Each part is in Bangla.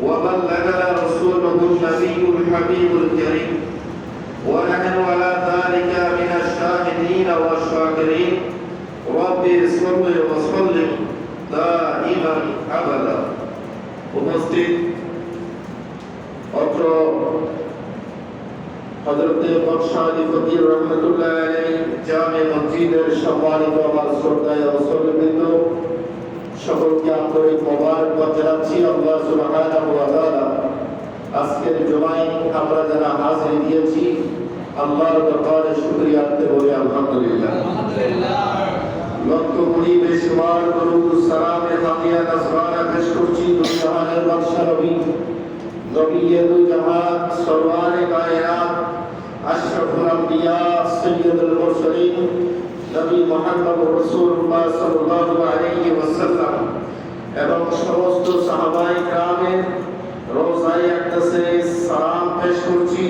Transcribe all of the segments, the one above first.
وبلغنا رسوله النبي الحبيب الكريم ونحن على ذلك من الشاهدين والشاكرين رب صل وسلم دائما أبدا উপস্থিত অত্র হযরতে বদশাহ ফকির রহমাতুল্লাহ আলাইহি জামে মসজিদের সম্মানিত আমার শ্রদ্ধেয় মুসল্লিবৃন্দ, সকলকে আন্তরিক মোবারকবাদ জানাচ্ছি। আল্লাহ সুবহানাহু ওয়া তাআলা আজকের জুমায় আমরা যারা হাজির দিয়েছি আল্লাহর দরবারে শুকরিয়া আদায় করি আলহামদুলিল্লাহ। লক্ষ কোটি বেশুমার দরুদ সালামে হাদিয়া নাজরানা পেশ করছি দুজাহানের বাদশাহ নবী দু জাহান সরওয়ারে কায়নাত আশরাফুল আম্বিয়া সাইয়্যিদুল মুরসালিন নবী মুহাম্মদ রাসূলুল্লাহ সাল্লাল্লাহু আলাইহি ওয়াসাল্লাম এবং সমস্ত সাহাবায়ে কেরামের রওজায়ে আকদাসে সালাম পেশ করছি।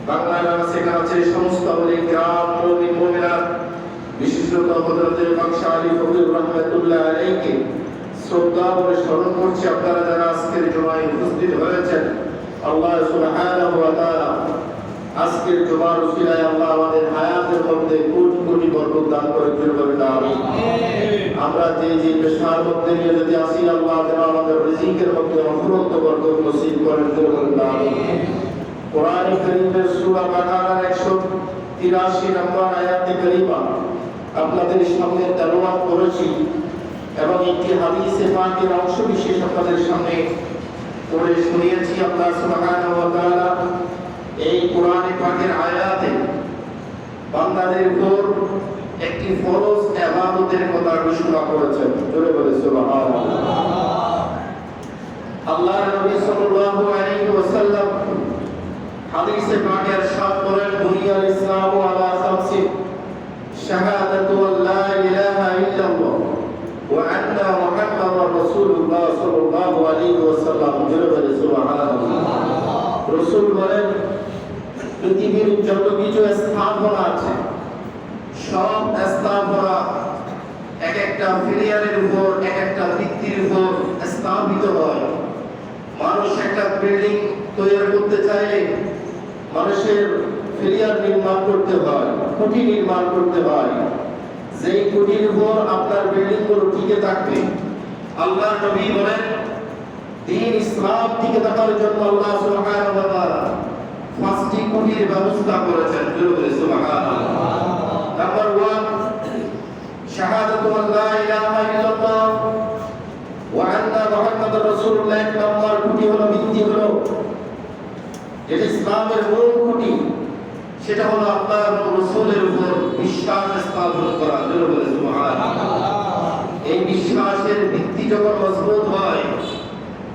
বাংলার কাছে সমস্ত আউলিয়া কেরাম মুমিন মুমিনাত বিশেষত হযরতে বাদশাহ আলী ফকির রহমাতুল্লাহ আলাইহি শ্রদ্ধা করে স্মরণ করছি। আপনারা যারা আজকের জুমায় উপস্থিত হয়েছেন, আল্লাহ সুবহানাহু ওয়া তাআলা আজকের জুমার উসিলায় আল্লাহ আমাদের হায়াতের মধ্যে কোটি কোটি বরকত দান করে বলবেন আমিন। আমরা যে পেশার মধ্যে নিয়ে যদি আসি, আল্লাহ যেন আমাদের রিজিকের মধ্যে অফুরন্ত বরকত নসিব করেন বলবেন আমিন। কোরআন কারীমের সূরা বাকারার 183 নম্বর আয়াতে কারিমা আপনাদের সামনে তেলাওয়াত করেছি এবং একটি হাদিসে পাকের অংশ বিশেষ আপনাদের সামনে পড়ে শুনিয়েছি। আল্লাহ সুবহানাহু ওয়া তাআলা এই কোরআনে পাকের আয়াতে বান্দাদের উপর একটি ফরজ ইবাদতের কথা ঘোষণা করেছেন। জোরে বলে সুবহানাল্লাহ। আল্লাহর নবী সাল্লাল্লাহু আলাইহি ওয়াসাল্লাম হাদিসে পাকে ارشاد করেন, বুনিয়াল ইসলামু আলা খামসিন শাহাদাতু আল্লা ইলাহা ইল্লাল্লাহ ওয়া আন্না মুহাম্মাদার রাসূলুল্লাহ সাল্লাল্লাহু আলাইহি ওয়াসাল্লাম। জোরে বলে সুবহানাল্লাহ। রাসূল বলেন, পৃথিবীর যত কিছু স্থাপনা আছে সব স্থাপনা এক একটা ফিলিয়ারের উপর এক একটা ভিত্তির উপর স্থাপিত হয়। মানুষ একটা বিল্ডিং তৈরি করতে চাইলে মানুষের ফিলিয়ার নির্মাণ করতে হয়, খুঁটি নির্মাণ করতে হয়। যেই খুঁটির উপর আপনার বিল্ডিং গুলো টিকে থাকবে। আল্লাহর নবী বলেন, দ্বীন ইসলাম টিকে থাকার জন্য আল্লাহ সুবহানাহু ওয়া তাআলা পাঁচটি খুঁটির ব্যবস্থা করেছেন। সুবহানাল্লাহ। নাম্বার 1 শাহাদাতু আল্লা ইলাহা ইল্লাল্লাহ ওয়া আন্না মুহাম্মাদার রাসূলুল্লাহ। নাম্বার খুঁটি হলো, ভিত্তি হলো, যেটা ইসলামের মূল খুঁটি, সেটা হলো আল্লাহর রাসূলের উপর বিশ্বাস স্থাপন করা। সুবহানাল্লাহ। এই বিশ্বাসের ভিত্তি যখন মজবুত হয়,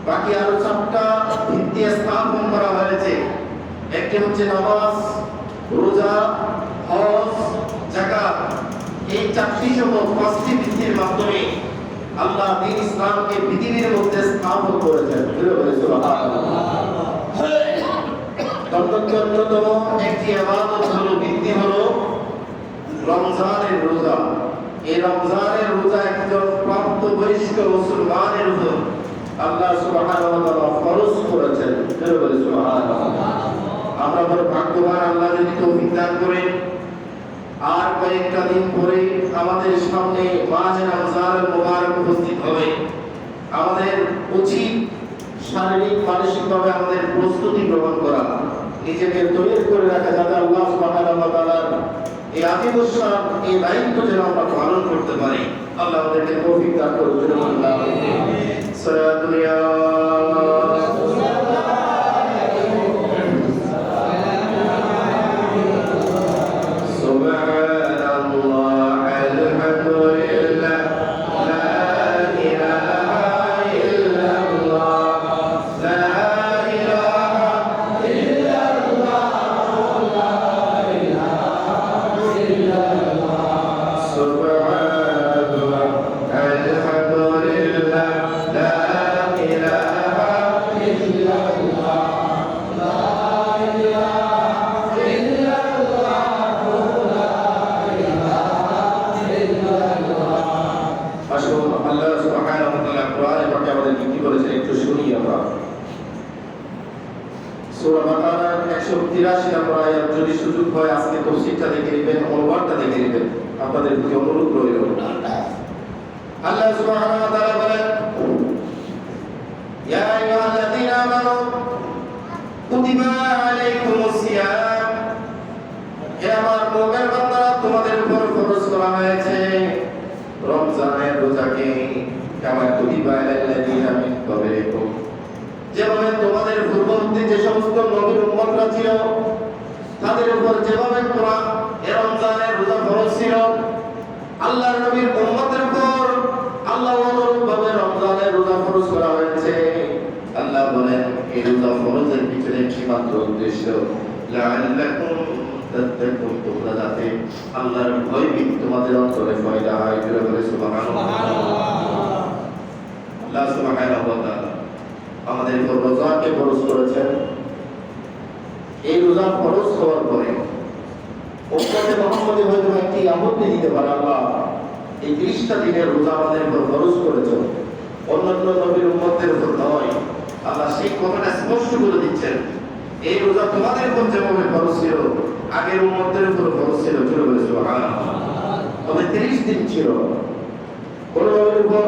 বাকি আরো 4টা ভিত্তি স্থাপন করা হয়েছে। একটি হচ্ছে নামাজ, রোজা, হজ, যাকাত। এই 4টি সহ 5টি ভিত্তির মাধ্যমে আল্লাহ দ্বীন ইসলামকে পৃথিবীর মধ্যে স্থাপন করেছেন। অন্যতম একটি ইবাদত হলো, ভিত্তি হলো রমজানের রোজা। এই রমজানের রোজা একজন প্রাপ্তবয়স্ক মুসলমানের উপর আল্লাহ সুবহানাহু ওয়া তাআলা ফরজ করেছেন। সুবহানাল্লাহ। আমরা বড় ভাগ্যবান, আল্লাহ যদি তৌফিক দান করেন আর কয়েকটা দিন পরে আমাদের সামনে মাহে রমজানুল মুবারক উপস্থিত হবে। আমাদের উচিত শারীরিক মানসিকভাবে আমাদের প্রস্তুতি গ্রহণ করা, নিজেকে তৈরি করে রাখা, যাতে আল্লাহ সুবহানাহু ওয়া তাআলার এই আতিবস্যার এই দায়িত্ব যেন আমরা পালন করতে পারি। আল্লাহ আমাদেরকে তৌফিক দান করুন। সূরা বাকারার 183 নম্বর আয়াত, যদি সুযোগ হয় আজকে তাফসীরটা দেখে নেবেন, অনুবাদটা দেখে নেবেন, আপনাদের প্রতি অনুরোধ রইল। আল্লাহ সুবহানাহু ওয়া তাআলা বলেন, ইয়া আইয়ুহাল্লাযীনা আমানু কুতিবা আলাইকুমুস সিয়াম, হে আমার মুমিন বান্দারা, তোমাদের উপর ফরজ করা হয়েছে রমজানের রোজাকে, কামা কুতিবা আলাল্লাযীনা মিন ক্বাবলিকুম, যেভাবে তোমাদের পূর্ববর্তী যে সমস্ত নবীর উম্মতরা ছিল তাদের উপর যেভাবে কোরআন রমজানের রোজা ফরজ ছিল, আল্লাহর নবীর উম্মতের উপর আল্লাহ অনুরূপভাবে রমজানের রোজা ফরজ করা হয়েছে। আল্লাহ বলেন, এই রোজা ফরজের পিছনে একমাত্র উদ্দেশ্য লাআল্লাকুম তাত্তাকুন, তোমরা যাতে আল্লাহর ভয় তোমাদের অন্তরে পয়দা হয়। জোরে বলে সুবহানাল্লাহ। আল্লাহ সুবহানাহু ওয়া তাআলা আমাদের উপর রোজাকে ফরজ করেছেন। এই রোজা ফরজ হওয়ার পরে উম্মতে মুহাম্মদী হয়তো একটি আপত্তি দিতে পারে, আল্লাহ এই 30টা দিনের রোজা আমাদের উপর ফরজ করেছেন, অন্যান্য নবীর উম্মতের উপর নয়। আল্লাহ সেই কথাটা স্পষ্ট করে দিচ্ছেন, এই রোজা তোমাদের উপর যেভাবে ফরজ ছিল আগের উম্মতের উপর ফরজ ছিল। জোরে বলে সুবহানাল্লাহ। তবে 30 দিন ছিল, কোন নবীর উপর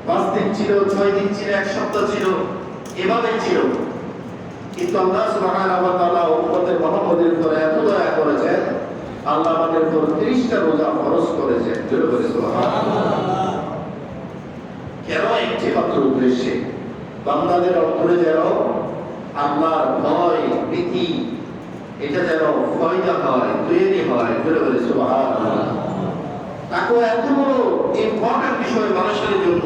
5 দিন ছিল, 6 দিন ছিল, 1 সপ্তাহ ছিল, এভাবে ছিল। কিন্তু আল্লাহ সুবহানাহু ওয়া তাআলা উম্মতে মুহাম্মদের উপর এত দয়া করেছেন, আল্লাহ আমাদের উপর 30টা রোজা ফরজ করেছেন। জোরে বলে সুবহানাল্লাহ। কেন? একটি মাত্র উদ্দেশ্যে, বান্দাদের অন্তরে যেন আল্লাহর ভয় ভীতি এটা যেন পয়দা হয়, তৈরি হয়। জোরে বলে সুবহানাল্লাহ। তাকওয়া এত বড় ইম্পর্টেন্ট বিষয় মানুষের জন্য।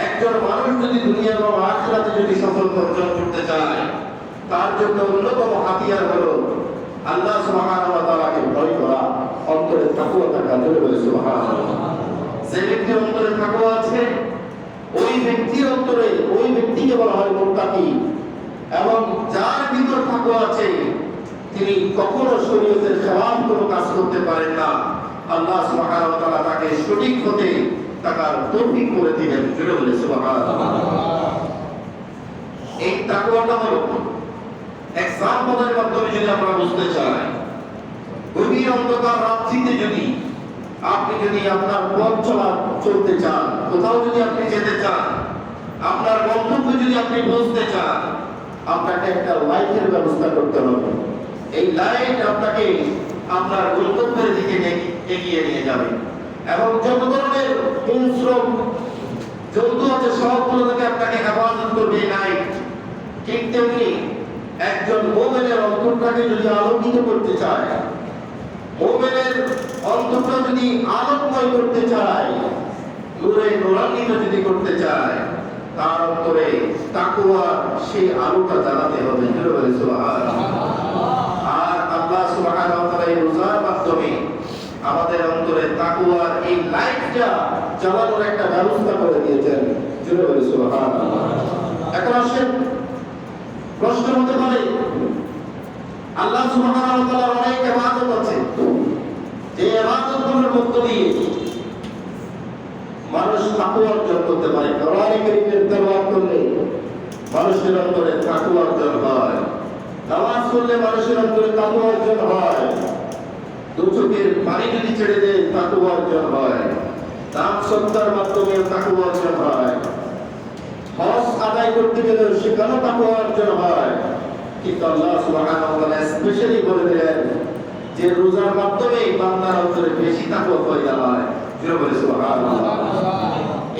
একজন মানুষ যদি দুনিয়া এবং আখিরাতে যদি সফলতা অর্জন করতে চায়, তার জন্য অন্যতম হাতিয়ার হলো আল্লাহ সুবহানাহু ওয়া তাআলাকে ভয় করা, অন্তরে তাকওয়া থাকা। জোরে বলে সুবহানাল্লাহ। যে ব্যক্তির অন্তরে তাকওয়া আছে, ওই ব্যক্তির অন্তরে, ওই ব্যক্তিকে বলা হয় মুত্তাকি। এবং যার ভিতর তাকওয়া আছে তিনি কখনো শরীয়তের খেলাফ কোনো কাজ করতে পারেন না। আল্লাহ সুবহানাহু ওয়া তাআলা তাকে সঠিক হতে তাকার তৌফিক করে দিবেন। জোরে বলে সুবহানাল্লাহ। এই তাকওয়াটা হলো এক্সাম্পলের মাধ্যমে যদি আমরা বুঝতে চাই, গভীর অন্ধকার রাত্রিতে যদি আপনি আপনার পথ চলতে চান, কোথাও যদি আপনি যেতে চান, আপনার গন্তব্য যদি আপনি বুঝতে চান, আপনাকে একটা লাইটের ব্যবস্থা করতে হবে। এই লাইট আপনাকে আপনার গন্তব্যের দিকে এগিয়ে নিয়ে যাবে এবং যত ধরনের হিংস্র জন্তু আছে সবগুলো থেকে আপনাকে হেফাজত করবে এই লাইট। ঠিক তেমনি একজন মুমিনের অন্তরটাকে যদি আলোকিত করতে চায়, মুমিনের অন্তরটা যদি আলোকময় করতে চায়, নূরে নূরান্বিত যদি করতে চায়, তার অন্তরে তাকওয়া সেই আলোটা জ্বালাতে হবে। জোরে বলে সুবহানাল্লাহ। আর আল্লাহ সুবহানাহু ওয়া তাআলা এই রোজার মাধ্যমে আমাদের অন্তরে তাকওয়ার এই লাইটটা জ্বালানোর একটা ব্যবস্থা করে দিয়েছেন। জোরে বলে সুবহানাল্লাহ। এখন আসেন, প্রশ্ন হতে পারে, আল্লাহ সুবহানাহু ওয়া তাআলার অনেক ইবাদত আছে, যে ইবাদতগুলোর মধ্য দিয়ে মানুষ তাকওয়া অর্জন করতে পারে। কোরআনে কারীমের তেলাওয়াত করলে মানুষের অন্তরে তাকওয়া অর্জন হয়, নামাজ পড়লে মানুষের অন্তরে তাকওয়া অর্জন হয়, দু চোখের পানি যদি ছেড়ে দেয় তাকওয়া অর্জন হয়, দান সদকার মাধ্যমে তাকওয়া অর্জন হয়, হজ আদায় করতে গেলে সেখানেও তাকওয়া অর্জন হয়। কিন্তু আল্লাহ সুবহানাহু ওয়া তাআলা স্পেশালি বলে দিলেন যে রোজার মাধ্যমে বান্দার অন্তরে বেশি তাকওয়া পয়দা হয়। জোরে বলে সুবহানাল্লাহ।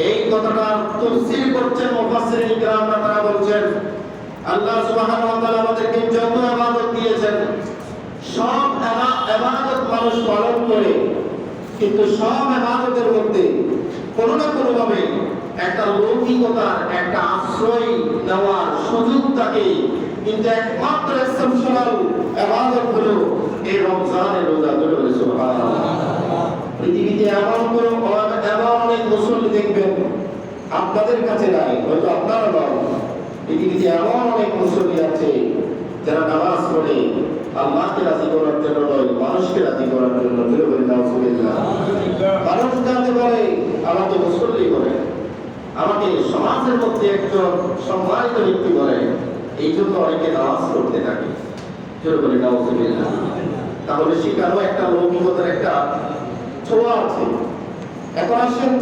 এই কথাটা তাফসীর করছেন মুফাসসিরিন কিরামরা, তারা বলছেন আল্লাহ সুবহানাহু ওয়া তাআলা আমাদেরকে যত ইবাদত দিয়েছেন সব ইবাদত মানুষ পালন করে, কিন্তু সব ইবাদতের মধ্যে কোনো না কোনো ভাবে একটা লৌকিকতার একটা আশ্রয় নেওয়ার সুযোগ থাকে। কিন্তু একমাত্র এক্সেপশনাল ইবাদত হলো এই রমজানের রোজা। জোরে বলে সুবহানাল্লাহ। পৃথিবীতে এমন অনেক মুসল্লি দেখবেন আপনাদের কাছে নাই, হয়তো আপনারা নয়, পৃথিবীতে এমন অনেক মুসল্লি আছে যারা নামাজ পড়ে আল্লাহকে রাজি করার জন্য নয়, মানুষকে রাজি করার জন্য। জোরে বলে নাউজুবিল্লাহ। মানুষ জানতে পারে আমাকে মুসল্লি করে, আমাকে সমাজের মধ্যে একজন সম্মানিত ব্যক্তি করে, এই জন্য অনেকে নামাজ পড়তে থাকে। জোরে বলে নাউজুবিল্লাহ। তাহলে সেখানেও একটা লৌকিকতার একটা ছোঁয়া আছে। এখন আসেন,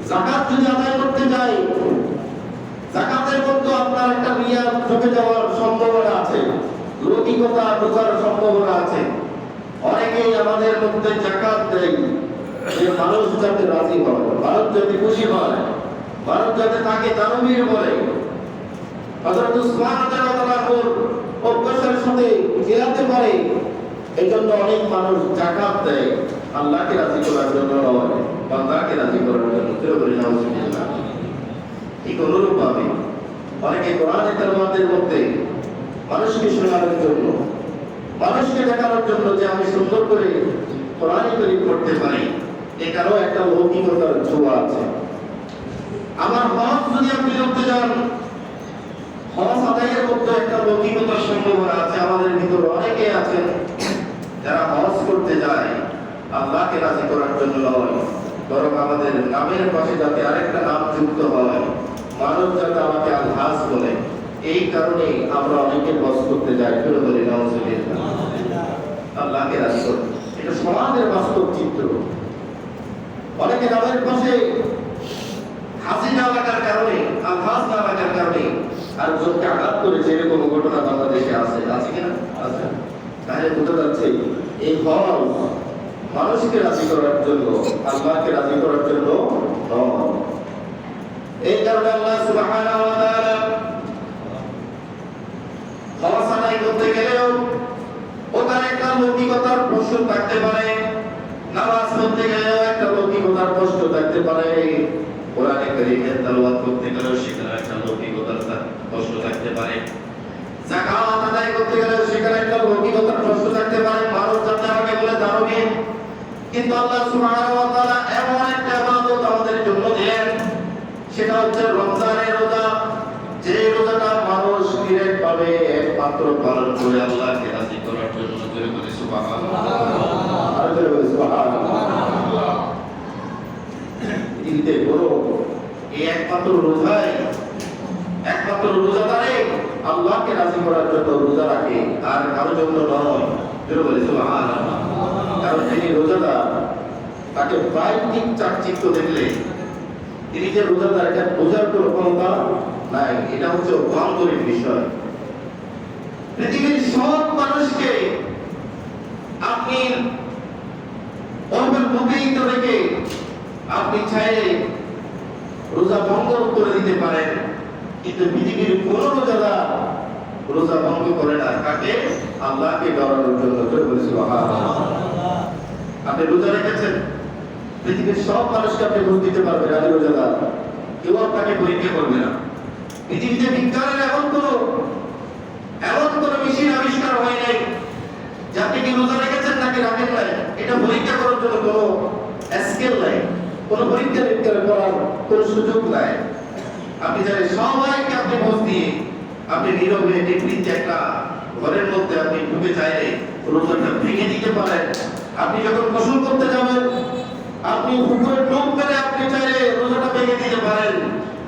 যাকাত যদি আদায় করতে যাই, যাকাতের মধ্যে আপনার একটা রিয়া ঢুকে যাওয়ার সম্ভাবনা আছে, লৌকিকতা ঢোকার সম্ভাবনা আছে। অনেকেই আমাদের মধ্যে যাকাত দেয় যে মানুষ যাতে রাজি হয়, মানুষ যাতে খুশি হয়, মানুষ যাতে তাকে দানবীর বলে। হযরত উসমান রাদিয়াল্লাহু অভ্যাসের সাথে মিলাতে পারে, এই জন্য অনেক মানুষ যাকাত দেয় আল্লাহকে রাজি করার জন্য নয়, বান্দাকে রাজি করার জন্য। বলে নাউজুবিল্লাহ। ঠিক অনুরূপভাবে অনেকে কোরআনের তেলাওয়াতের মধ্যে মানুষকে শোনানোর জন্য, মানুষকে দেখানোর জন্য যে আমি সুন্দর করে কোরআন শরীফ পড়তে পারি, এটারও একটা লৌকিকতার ছোঁয়া আছে। আমার হজ যদি আপনি করতে যান, হজ আদায়ের মধ্যে একটা লৌকিকতার সম্ভাবনা আছে। আমাদের ভিতর অনেকে আছেন যারা হজ করতে যায় আল্লাহকে রাজি করার জন্য নয়, বরং আমাদের নামের পাশে যাতে আরেকটা নাম যুক্ত হয়, মানুষ যাতে আমাকে আল-হাজ বলে, এই কারণে আমরা অনেকে হজ করতে যাই। ফিরে বলি নাউজুবিল্লাহ। আল্লাহকে রাজি করতে, এটা সমাজের বাস্তব চিত্র। অনেকে নামের পাশে হাসি না লাগার কারণে, আল-হাজ না লাগার কারণে আর জনকে আঘাত করেছে, এরকম ঘটনা বাংলাদেশে আছে। আছে কিনা? আছে। তাহলে বোঝা যাচ্ছে এই হজ মানুষকে রাজি করার জন্য, আল্লাহকে রাজি করার জন্য নয়। এই কারণে আল্লাহ সুবহানাহু ওয়া তাআলা হজ আদায় করতে গেলেও ওখানে একটা লৌকিকতার প্রশ্ন থাকতে পারে, নামাজ পড়তে গেলেও একটা লৌকিকতার প্রশ্ন থাকতে পারে, কোরআনে কারীমের তেলাওয়াত করতে গেলেও সেখানে একটা লৌকিকতার প্রশ্ন থাকতে পারে, যাকাত আদায় করতে গেলেও সেখানে একটা লৌকিকতার প্রশ্ন থাকতে পারে, মানুষ যাতে আমাকে বলে দারুণ। কিন্তু আল্লাহ সুবহানাহু ওয়া তাআলা এমন একটা ইবাদত আমাদের জন্য দিলেন, সেটা হচ্ছে রমজানের রোজা। যে রোজাটা মানুষ ডিরেক্ট ভাবে একমাত্র পালন করে আল্লাহকে রাজি করার জন্য। জোরে বলি সুবহানাল্লাহ। আর জোরে বলি সুবহানাল্লাহ। পৃথিবীতে বড় এই একমাত্র রোজাই, একমাত্র রোজাদারে আল্লাহকে রাজি করার জন্য রোজা রাখে, আর কারোর জন্য নয়। জোরে বলি সুবহানাল্লাহ। কারণ তিনি রোজাদার, তাকে বাহ্যিক চাকচিক্য দেখলে তিনি যে রোজাদার এটা বোঝার কোনো ক্ষমতা নাই। এটা হচ্ছে অভ্যন্তরীণ বিষয়। পৃথিবীর সব মানুষকে আপনি অল্পের মুখেই তো রেখে আপনি চাইলে রোজা ভঙ্গ করে দিতে পারেন, কিন্তু পৃথিবীর কোন রোজাদার রোজা ভঙ্গ করে না। কাকে? আল্লাহকে ডরানোর জন্য। আপনি রোজা রেখেছেন, পৃথিবীর সব মানুষকে আপনি ভোট দিতে পারবেন, আমি রোজাদার, কেউ আপনাকে পরীক্ষা করবে না। পৃথিবীতে বিজ্ঞানের এমন কোন মেশিন আবিষ্কার হয় নাই যে আপনি কি রোজা রেখেছেন নাকি রাখেন নাই, এটা পরীক্ষা করার জন্য কোনো স্কেল নাই, কোনো পরীক্ষা নিরীক্ষা করার কোনো সুযোগ নাই। আপনি জানেন সবাইকে আপনি ভোট দিয়ে আপনি নীরবে নিভৃতে একটা ঘরের মধ্যে আপনি ঢুকে চাইলে রোজাটা ভেঙে দিতে পারেন। আপনি যখন গোসল করতে যাবেন, আপনি পুকুরে ডুব মেরে আপনি চাইলে রোজাটা ভেঙে দিতে পারেন,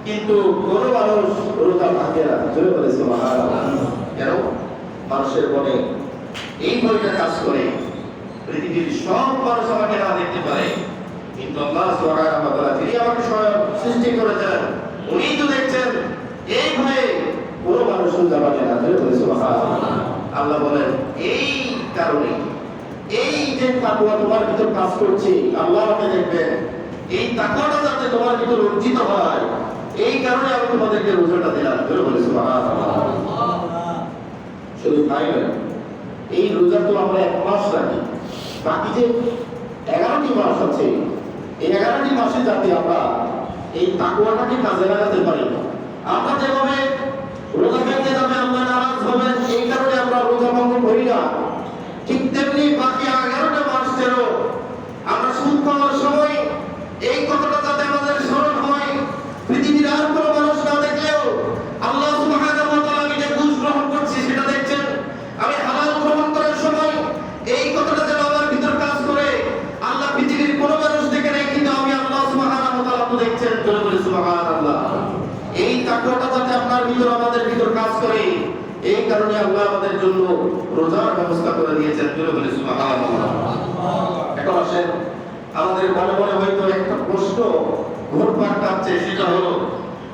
কিন্তু কোন মানুষ রোজা ভাঙে না। জোরে বলে সুবহানাল্লাহ। কেন? মানুষের মনে এই ভয়টা কাজ করে, পৃথিবীর সব মানুষ আমাকে না দেখতে পারে, কিন্তু আল্লাহ সুবহানাহু ওয়া তাআলা যিনি আমাকে স্বয়ং সৃষ্টি করেছেন, উনি তো দেখছেন। এই ভয়ে কোন মানুষ রোজা ভাঙে না। জোরে বলে সুবহানাল্লাহ। আল্লাহ বলেন এই কারণে, এই যে তাকওয়া তোমার ভিতর কাজ করছে, আল্লাহ আমাকে দেখবেন, এই তাকওয়াটা যাতে তোমার ভিতর অর্জিত হয়, এই কারণে আমি তোমাদেরকে রোজাটা দিলাম। জোরে বলে সুবহানাল্লাহ। শুধু তাই নয়, এই রোজা তো আমরা এক মাস রাখি, বাকি যে 11টি মাস আছে, এই 11টি মাসে যাতে আমরা এই তাকওয়াটাকে কাজে লাগাতে পারি। আমরা যেভাবে রোজা ভেঙে যাবে, আল্লাহ নারাজ হবেন, এই কারণে আমরা রোজা ভঙ্গ করি না, ঠিক তেমনি বাকি 11টা মাস যেন আমরা সুদ খাওয়ার সময় এই কথাটা যাতে আমাদের স্মরণ হয়, পৃথিবীর আর কোনো মানুষ না দেখলেও আল্লাহ সুবহানাহু ওয়া তাআলা আমি যে ঘুষ গ্রহণ করছি সেটা দেখছেন, আমি হালাল গ্রহণ করার সময় এই কথাটা যেন আমার ভিতর কাজ করে। আল্লাহ পৃথিবীর কোনো মানুষ দেখে নাই, কিন্তু আমি আল্লাহ সুবহানাহু ওয়া তাআলা তো দেখছেন। জোরে বলে সুবহানাল্লাহ। এই তাকওয়াটা যাতে আপনার ভিতর আমাদের ভিতর কাজ করে, এই কারণে আল্লাহ আমাদের জন্য রোজার ব্যবস্থা করে দিয়েছেন। বলে সুবহানাল্লাহ। এখন আসেন, আমাদের মনে মনে হয়তো একটা প্রশ্ন ঘুরপাক খাচ্ছে, সেটা হলো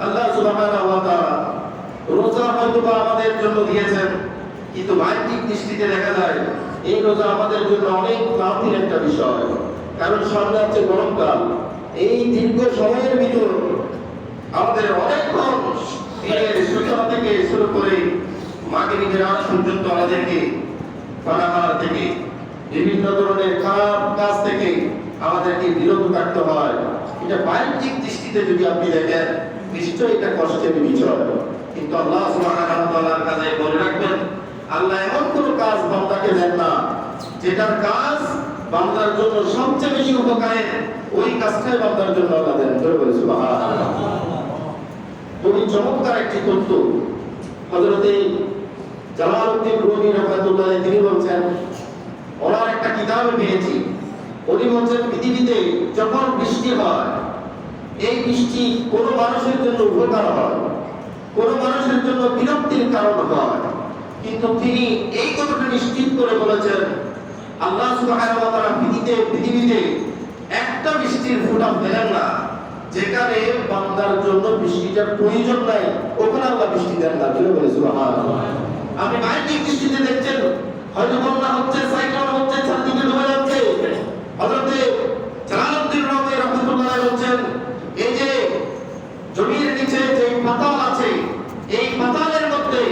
আল্লাহ সুবহানাহু ওয়া তাআলা রোজা হয়তো বা আমাদের জন্য দিয়েছেন, কিন্তু বাহ্যিক দৃষ্টিতে দেখা যায় এই রোজা আমাদের জন্য অনেক ক্লান্তির একটা বিষয়। কারণ সামনে আছে গরমকাল। এই দীর্ঘ সময়ের ভিতর আমাদের অনেকক্ষণ দিনের সূচনা থেকে শুরু করে মাগরিবের আগ পর্যন্ত আমাদেরকে পানাহার থেকে বিভিন্ন ধরনের খারাপ কাজ থেকে আমাদেরকে বিরত থাকতে হয়। এটা বাহ্যিক দৃষ্টিতে যদি আপনি দেখেন নিশ্চয়ই এটা কষ্টের বিষয়, কিন্তু আল্লাহ সুবহানাহু ওয়া তাআলার কাছে বলে রাখবেন, আল্লাহ এমন কোনো কাজ বান্দাকে দেন না যেটার কাজ বান্দার জন্য সবচেয়ে বেশি উপকারী, ওই কাজটাই বান্দার জন্য আল্লাহ দেন। বলে সুবহানাল্লাহ। খুবই চমৎকার একটি তথ্য হযরতে জালালউদ্দিন রুমি রাহমাতুল্লাহ তিনি বলছেন, ওনার একটা কিতাবে পেয়েছি, উনি বলছেন পৃথিবীতে যখন বৃষ্টি হয়, এই বৃষ্টি কোনো মানুষের জন্য উপকার হয়, কোনো মানুষের জন্য বিরক্তির কারণ হয়, কিন্তু তিনি এই কথাটা নিশ্চিত করে বলেছেন, আল্লাহ সুবহানাহু ওয়া তাআলা পৃথিবীতে একটা বৃষ্টির ফোঁটা ফেলেন না যেখানে বান্দার জন্য বৃষ্টিটার প্রয়োজন নাই, ওখানে আল্লাহ বৃষ্টি দেন না। বলে সুবহানাল্লাহ। আপনি বাহ্যিক দৃষ্টিতে দেখছেন হয়তো বন্যা হচ্ছে, সাইক্লোন হচ্ছে, চারদিকে ডুবে যাচ্ছে। হযরতে জালালউদ্দিন রুমি রাহমাতুল্লাহ বলছেন, এই যে জমির নিচে যে পাতাল আছে, এই পাতালের মধ্যে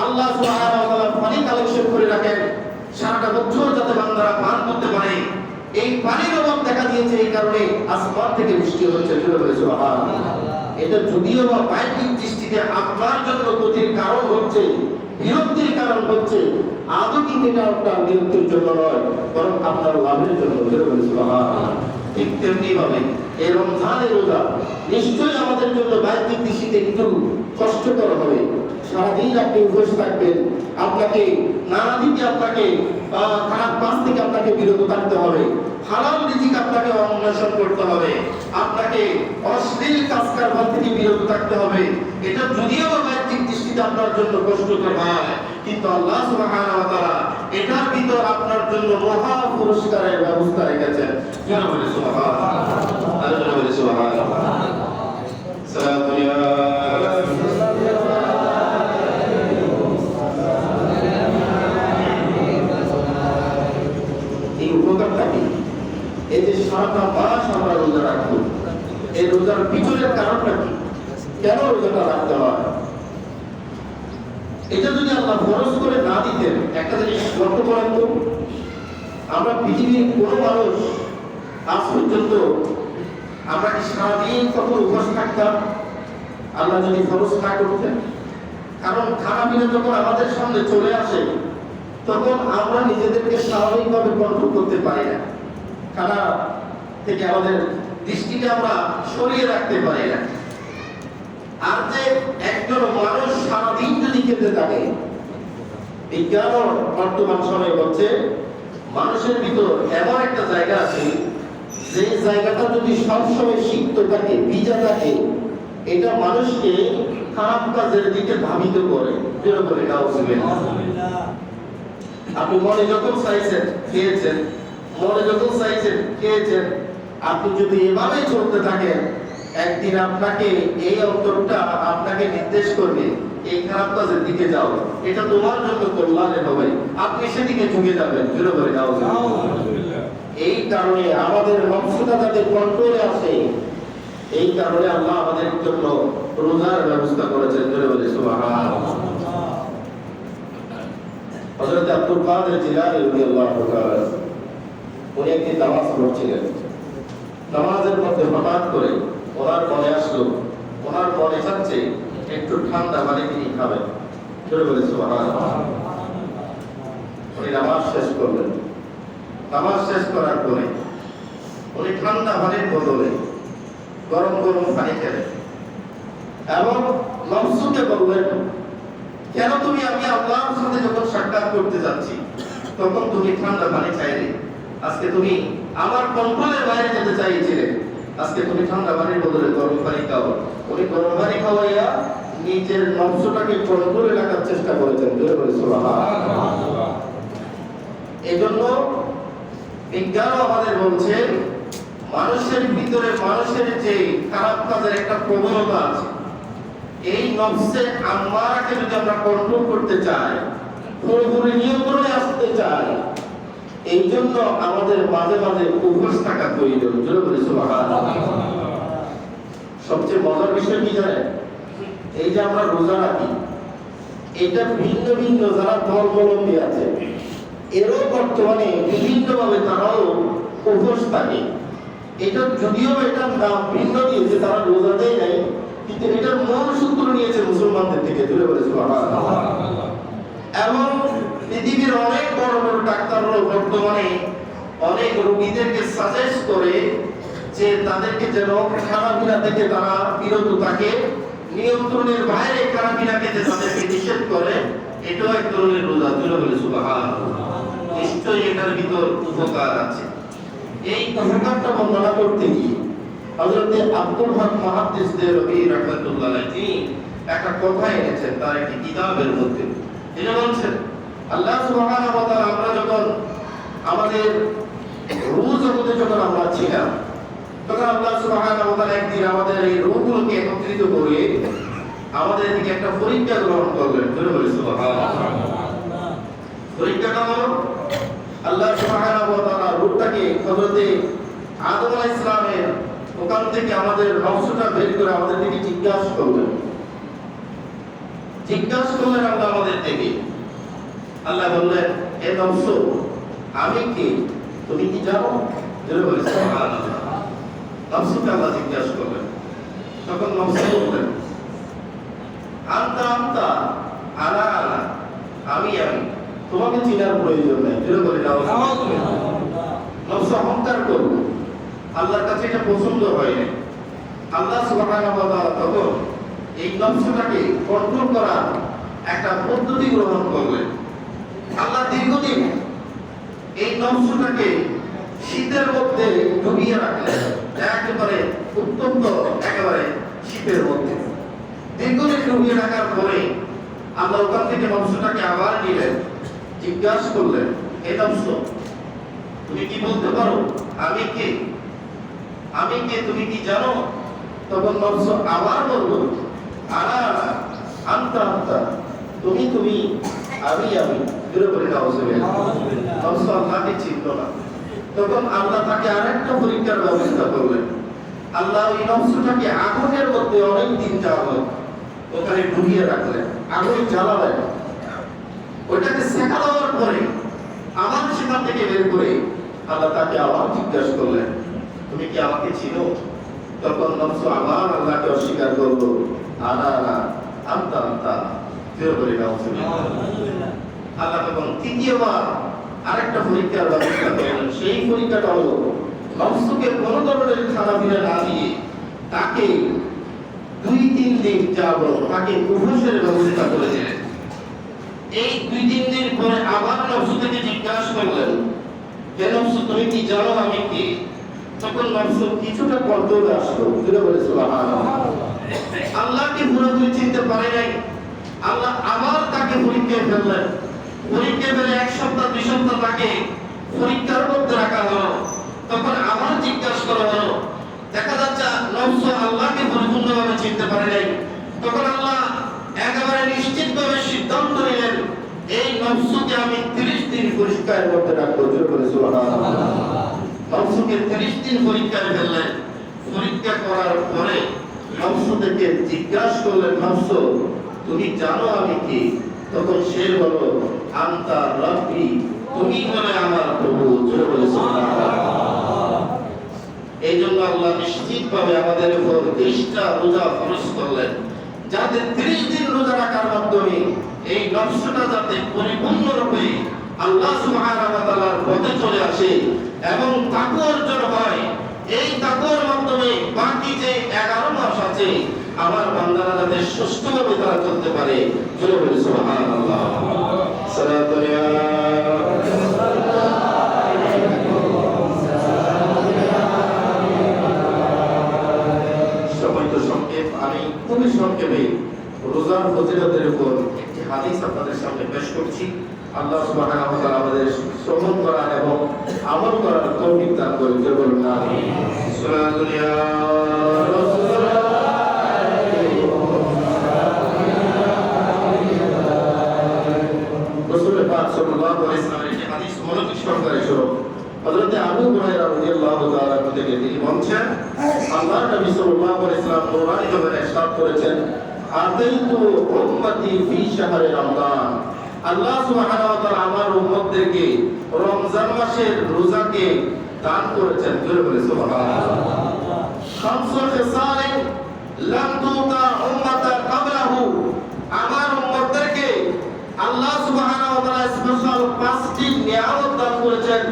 আল্লাহ সুবহানাহু ওয়া তাআলা পানি কালেকশন করে রাখেন সারাটা বছর যাতে বান্দারা পান করতে পারে। এই পানির অভাব দেখা দিয়েছে, এই কারণে আসমান থেকে বৃষ্টি হচ্ছে। বলে সুবহানাল্লাহ। এটা যদিও বা বাহ্যিক দৃষ্টিতে আপনার জন্য ক্ষতির কারণ হচ্ছে, বিরক্তির কারণ হচ্ছে, আদৌ কিন্তু এটা আপনার বিরক্তির জন্য নয়, বরং আপনার লাভের জন্য। বলে সুবহানাল্লাহ। ঠিক তেমনি ভাবে এই রমজানের রোজা নিশ্চয়ই আমাদের জন্য বাহ্যিক দৃষ্টিতে একটু কষ্টকর হবে। সারাদিন আপনি উপোস থাকবেন, আপনাকে নানা দিকে আপনাকে খারাপ কাজ থেকে আপনাকে বিরত থাকতে হবে, হালাল রিজিক আপনাকে অন্বেষণ করতে হবে, আপনাকে অশ্লীল কাজ কারবার থেকে বিরত থাকতে হবে। এটা যদিও বাহ্যিক দৃষ্টিতে আপনার জন্য কষ্টকর হয়, কিন্তু আল্লাহ সুবহানাহু ওয়া তাআলা এটার ভিতর আপনার জন্য মহা পুরস্কারের ব্যবস্থা রেখেছেন। বলে সুবহানাল্লাহ। আল্লাহ বলে সুবহানাল্লাহ। সালাতু ইয়া এই যে সারাটা মাস আমরা রোজা রাখবো, এই রোজার পিছনের কারণটা কি, কেন রোজাটা রাখতে হয়? এটা যদি আল্লাহ ফরজ করে না দিতেন, একটা জিনিস লক্ষ্য করেন তো, আমরা পৃথিবীর কোনো মানুষ আজ পর্যন্ত আমরা কি সারাদিন কখন উপবাস থাকতাম আল্লাহ যদি ফরজ না করতেন? কারণ খানা পিনা যখন আমাদের সামনে চলে আসে, তখন আমরা নিজেদেরকে স্বাভাবিকভাবে কন্ট্রোল করতে পারি না, খানা থেকে আমাদের দৃষ্টিকে আমরা সরিয়ে রাখতে পারি না। আর যে একজন মানুষ সারাদিন যদি খেতে থাকে, বিজ্ঞান বর্তমান সময়ে বলছে মানুষের ভিতর এমন একটা জায়গা আছে, যে জায়গাটা যদি সবসময় সিক্ত থাকে, ভিজা থাকে, এটা মানুষকে খারাপ কাজের দিকে ধাবিত করে। আপনি মনে যখন চাইছেন খেয়েছেন, মনে যখন চাইছেন খেয়েছেন, আপনি যদি এভাবে চলতে থাকেন, একদিন আপনাকে এই অন্তরটা আপনাকে নির্দেশ করবে এই খারাপ কাজের দিকে যাও, এটা তোমার জন্য কল্যাণের হবে, আপনি সেদিকে ঝুঁকে যাবেন। এই কারণে আমাদের নফসটা যাতে কন্ট্রোলে আসে, এই কারণে আল্লাহ আমাদের জন্য রোজার ব্যবস্থা করেছেন। বলে সুবহানাল্লাহ। হযরত আব্দুল কাদের জিলানী রাদিয়াল্লাহু তাআলা উনি একটি নামাজ পড়ছিলেন, নামাজের মধ্যে হঠাৎ করে ওনার মনে আসলো, ওনার মনে চাচ্ছে একটু ঠান্ডা পানি তিনি খাবেন। বলে সুবহানাল্লাহ। উনি নামাজ শেষ করলেন, নামাজ শেষ করার পরে উনি ঠান্ডা পানির বদলে গরম গরম পানি খেলেন এবং নফসকে বললেন, কেন তুমি আমি আল্লাহর সাথে যখন সাক্ষাৎ করতে যাচ্ছি তখন তুমি ঠান্ডা পানি চাইলে, আজকে তুমি আমার কন্ট্রোলের বাইরে যেতে চাইছিলে, আজকে তুমি ঠান্ডা পানির বদলে গরম পানি খাও। উনি গরম পানি খাওয়াইয়া নিজের নফসটাকে কন্ট্রোলে রাখার চেষ্টা করেছেন। সুবহানাল্লাহ। এজন্য বিজ্ঞান আমাদের বলছে মানুষের ভিতরে মানুষের যে খারাপ কাজের একটা প্রবণতা আছে, এই নফসে আম্মারাকে যদি আমরা কন্ট্রোল করতে চাই, পুরোপুরি নিয়ন্ত্রণে আসতে চাই, এই জন্য আমাদের মাঝে মাঝে উপোস থাকা প্রয়োজন। সুবহানাল্লাহ। সবচেয়ে মজার বিষয় কি জানেন? এই যে আমরা রোজা রাখি, এটা ভিন্ন ভিন্ন যারা ধর্মাবলম্বী আছে এরও বর্তমানে বিভিন্নভাবে তারাও উপোস থাকে। এটা যদিও এটার নাম ভিন্ন দিয়েছে, তারা রোজা দেয় নাই, কিন্তু এটার মূল সূত্র নিয়েছে মুসলমানদের থেকে। সুবহানাল্লাহ। এবং পৃথিবীর অনেক বড় বড় ডাক্তাররা বর্তমানে অনেক রোগীদেরকে সাজেস্ট করে যে তাদেরকে যেন খানাপিনা থেকে তারা বিরত থাকে, নিয়ন্ত্রণের বাইরে খানাপিনা খেতে তাদেরকে নিষেধ করে। এটাও এক ধরনের রোজা। সুবহানাল্লাহ। নিশ্চয়ই এটার ভিতর উপকার আছে। এই উপকারটা বর্ণনা করতে গিয়ে হযরত আব্দুল হক মুহাদ্দিস দেরবি রাহমাতুল্লাহ আলাইহি একটা কথা এনেছেন তার একটি কিতাবের মধ্যে। তিনি বলছেন আল্লাহ সুবহানাহু ওয়া তাআলা আমরা যখন আমাদের রূহ জগতে যখন আমরা ছিলাম, তখন আল্লাহ সুবহানাহু ওয়া তাআলা একদিন আমাদের এই রূহগুলোকে একত্রিত করে আমাদের দিকে একটা পরীক্ষা গ্রহণ করলেন। সুবহানাল্লাহ। পরীক্ষাটা হলো আল্লাহ সুবহানাহু ওয়া তাআলা রূহটাকে হযরত আদম আলাইহিস সালামের ওখান থেকে আমাদের নফসটা বের করে আমাদের দিকে জিজ্ঞাসা করলেন। আল্লাহ আমাদের থেকে। আল্লাহ বললেন, হে নফস, আমি কে তুমি কি জানো? সুবহানাল্লাহ। নফসকে আল্লাহ জিজ্ঞাসা করলেন। তখন নফস বললেন, আনতা আনতা আনা আনা, আমি আমি, তোমাকে চিনার প্রয়োজন নেই। নফস অহংকার করল, আল্লাহর কাছে এটা পছন্দ হয় না। আল্লাহ সুবহানাহু ওয়া তাআলা তখন এই নফসটাকে কন্ট্রোল করার একটা পদ্ধতি গ্রহণ করলেন। আল্লাহ দীর্ঘদিন এই নফসটাকে শীতের মধ্যে ডুবিয়ে রাখলেন, একেবারে অত্যন্ত একেবারে শীতের মধ্যে দীর্ঘদিন ডুবিয়ে রাখার পরে আল্লাহ ওখান থেকে নফসটাকে আবার নিলেন, জিজ্ঞাসা করলেন, হে নফস, তুমি কি বলতে পারো আমি কে? আমি কে তুমি কি জানো? তখন নফস আবার বলল, আনা আনা আনতা আনতা, তুমি তুমি, আমি আমি। দূরে করে নাউজুবিল্লাহ। নফস আল্লাহকে চিনল না। তখন আল্লাহ তাকে আরেকটা পরীক্ষার ব্যবস্থা করলেন। আল্লাহ ওই নফসটাকে আগুনের মধ্যে অনেক দিন যাবত ওখানে ডুবিয়ে রাখলেন, আগুন জ্বালালেন। ওইটাকে সেকা দেওয়ার পরে আবার সেখান থেকে বের করে আল্লাহ তাকে আবার জিজ্ঞাসা করলেন, তুমি কি আমাকে চিনো? তখন নফস আবার আল্লাহকে অস্বীকার করলো, আনা আনা আনতা আনতা। আল্লাহ তখন তৃতীয়বার আরেকটা পরীক্ষার ব্যবস্থা করলেন। সেই পরীক্ষাটা হলো নফসকে কোন ধরনের খানাপিনা না দিয়ে তাকে 2-3 দিন যাবত তাকে উপবাসের ব্যবস্থা করে দিলেন। এই 2-3 দিন পরে আবার নফস থেকে জিজ্ঞাসা করলেন, হে নফস, তুমি কি জানো আমি কে? তখন নফস কিছুটা কন্ট্রোলে আসলো। সুবহানাল্লাহ। আল্লাহকে পুরোপুরি চিনতে পারে নাই। আল্লাহ আবার তাকে পরীক্ষায় ফেললেন। পরীক্ষায় ফেলে 1 সপ্তাহ 2 সপ্তাহ তাকে পরীক্ষার মধ্যে রাখা হলো। তখন আবার জিজ্ঞাসা করা হলো, দেখা যাচ্ছে নফস আল্লাহকে পরিপূর্ণভাবে চিনতে পারে নাই। তখন আল্লাহ একেবারে নিশ্চিতভাবে সিদ্ধান্ত নিলেন, এই নফসকে আমি 30 দিন পরীক্ষার মধ্যে রাখবো। সুবহানাল্লাহ। নফসকে 30 দিন পরীক্ষায় ফেললেন। পরীক্ষা করার পরে নফস থেকে জিজ্ঞাসা করলেন, নফস, তুমি জানো আমি কি? তখন সে বলল, আনতা রাব্বি, তুমি হলে আমার প্রভু। এই জন্য আল্লাহ নিশ্চিতভাবে আমাদের উপর 30টা রোজা ফরজ করলেন, যাতে 30 দিন রোজা রাখার মাধ্যমে এই নফসটা যাতে পরিপূর্ণরূপে আল্লাহ সুবহানাহু ওয়া তাআলার পথে চলে আসে এবং তাকওয়া অর্জন হয়। এই তাকওয়ার মাধ্যমে বাকি যে 11 মাস আছে আমার বান্দারা যাতে সুষ্ঠুভাবে তারা চলতে পারে। সুবহানাল্লাহ। সালাতু ইয়া সময় তো সংক্ষেপ, আমি খুবই সংক্ষেপে রোজার ফজিলতের উপর একটি হাদিস আপনাদের সামনে পেশ করছি। আল্লাহ সুবহানাহু ওয়া তাআলা আমাদের শ্রবণ করার এবং আমল করার তৌফিক দান করুন। জয় বলুন আমিন। সাল্লাল্লাহু ইয়া রাসূলুল্লাহ। রাসূল পাক সাল্লাল্লাহু আলাইহি ওয়াসাল্লামের একটি হাদিস মনোযোগ সহকারে শুনুন। হযরত আবু হুরায়রা রাদিয়াল্লাহু তাআলা থেকে তিনি বলেন, আল্লাহর নবী সাল্লাল্লাহু আলাইহি ওয়াসাল্লাম নূরানি ভাবে ইরশাদ করেছেন, আতাইতু উম্মতি ফি শাহরি রমাদান। আল্লাহ সুবহানাহু ওয়া তাআলা আমার উম্মতদেরকে রমজান মাসের রোজাকে দান করেছেন। জোরে বলে সুবহানাল্লাহ। খামসু খিসালিন লাম তুতা উম্মাতা ক্বাবলাহু। আমার উম্মতদেরকে আল্লাহ সুবহানাহু ওয়া তাআলা স্পেশাল 5টি নিয়ামত দান করেছেন,